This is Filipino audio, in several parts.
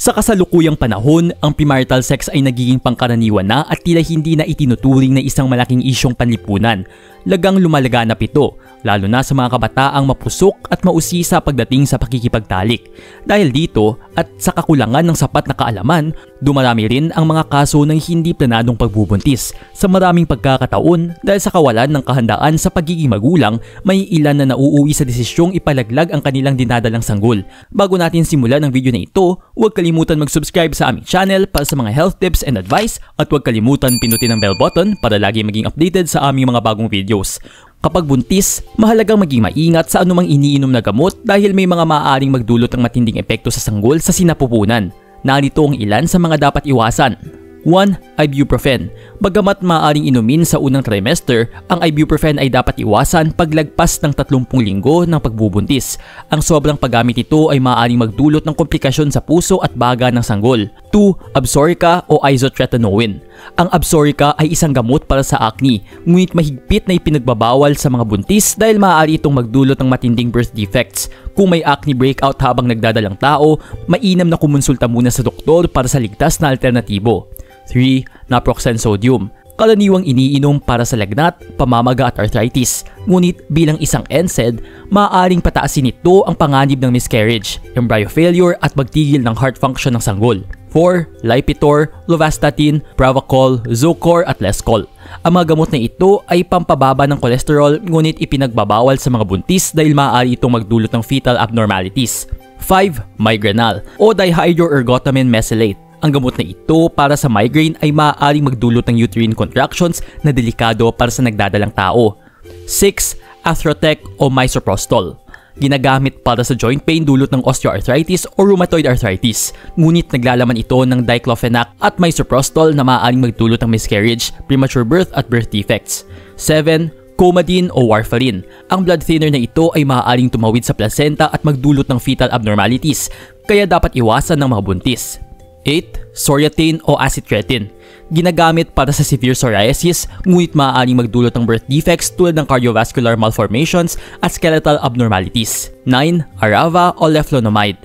Sa kasalukuyang panahon, ang premarital sex ay nagiging pangkaraniwan na at tila hindi na itinuturing na isang malaking isyong panlipunan. Lagang lumalaganap ito, lalo na sa mga kabataang mapusok at mausisa pagdating sa pakikipagtalik. Dahil dito at sa kakulangan ng sapat na kaalaman, dumarami rin ang mga kaso ng hindi planadong pagbubuntis. Sa maraming pagkakataon, dahil sa kawalan ng kahandaan sa pagiging magulang, may ilan na nauuwi sa desisyong ipalaglag ang kanilang dinadalang sanggol. Bago natin simulan ang video na ito, huwag kalimutan mag-subscribe sa aming channel para sa mga health tips and advice at huwag kalimutan pinutin ang bell button para lagi maging updated sa aming mga bagong videos. Kapag buntis, mahalagang maging maingat sa anumang iniinom na gamot dahil may mga maaaring magdulot ng matinding epekto sa sanggol sa sinapupunan. Narito ang ilan sa mga dapat iwasan. 1. Ibuprofen. Bagamat maaaring inumin sa unang trimester, ang ibuprofen ay dapat iwasan paglagpas ng 30 linggo ng pagbubuntis. Ang sobrang paggamit ito ay maaaring magdulot ng komplikasyon sa puso at baga ng sanggol. 2. Absorica o isotretinoin. Ang Absorica ay isang gamot para sa acne, ngunit mahigpit na ipinagbabawal sa mga buntis dahil maaari itong magdulot ng matinding birth defects. Kung may acne breakout habang nagdadalang tao, mainam na kumonsulta muna sa doktor para sa ligtas na alternatibo. 3. Naproxen sodium. Karaniwang iniinom para sa lagnat, pamamaga at arthritis. Ngunit bilang isang NSAID, maaaring pataasin ito ang panganib ng miscarriage, embryo failure at magtigil ng heart function ng sanggol. 4. Lipitor, Lovastatin, Pravachol, Zocor at Lescol. Ang mga gamot na ito ay pampababa ng kolesterol ngunit ipinagbabawal sa mga buntis dahil maaari itong magdulot ng fetal abnormalities. 5. Migranal o dihydroergotamine mesylate. Ang gamot na ito para sa migraine ay maaaring magdulot ng uterine contractions na delikado para sa nagdadalang tao. 6. Athrotec o misoprostol. Ginagamit para sa joint pain dulot ng osteoarthritis o rheumatoid arthritis. Ngunit naglalaman ito ng diclofenac at misoprostol na maaaring magdulot ng miscarriage, premature birth at birth defects. 7. Coumadin o warfarin. Ang blood thinner na ito ay maaaring tumawid sa placenta at magdulot ng fetal abnormalities, kaya dapat iwasan ng mga buntis. 8. Soriatane o acitretin. Ginagamit para sa severe psoriasis, ngunit maaaring magdulot ng birth defects tulad ng cardiovascular malformations at skeletal abnormalities. 9. Arava o leflunomide.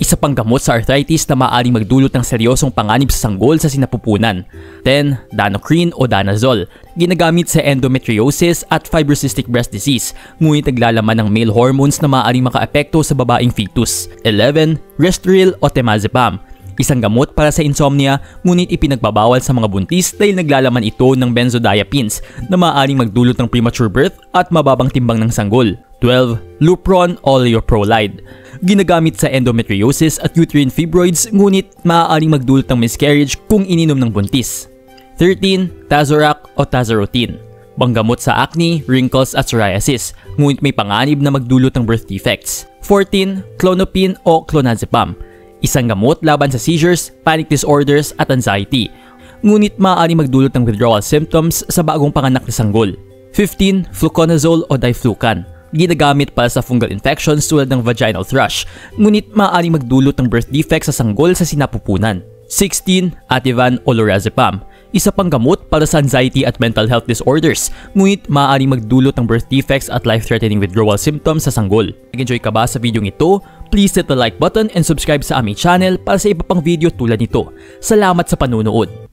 Isa pang gamot sa arthritis na maaaring magdulot ng seryosong panganib sa sanggol sa sinapupunan. 10. Danocrin o danazol. Ginagamit sa endometriosis at fibrocystic breast disease, ngunit naglalaman ng male hormones na maaaring makaapekto sa babaeng fetus. 11. Restoril o temazepam. Isang gamot para sa insomnia, ngunit ipinagbabawal sa mga buntis dahil naglalaman ito ng benzodiazepines na maaaring magdulot ng premature birth at mababang timbang ng sanggol. 12. Lupron o lioprolide. Ginagamit sa endometriosis at uterine fibroids, ngunit maaaring magdulot ng miscarriage kung ininom ng buntis. 13. Tazorac o tazarotene. Panggamot sa acne, wrinkles at psoriasis, ngunit may panganib na magdulot ng birth defects. 14. Clonopin o clonazepam. Isang gamot laban sa seizures, panic disorders at anxiety, ngunit maaari magdulot ng withdrawal symptoms sa bagong panganak na sanggol. 15. Fluconazole o diflucan. Ginagamit para sa fungal infections tulad ng vaginal thrush, ngunit maaari magdulot ng birth defects sa sanggol sa sinapupunan. 16. Ativan o lorazepam. Isa pang gamot para sa anxiety at mental health disorders, ngunit maaari magdulot ng birth defects at life-threatening withdrawal symptoms sa sanggol. Nag-enjoy ka ba sa video ito? Please hit the like button and subscribe sa aming channel para sa iba pang video tulad nito. Salamat sa panunood!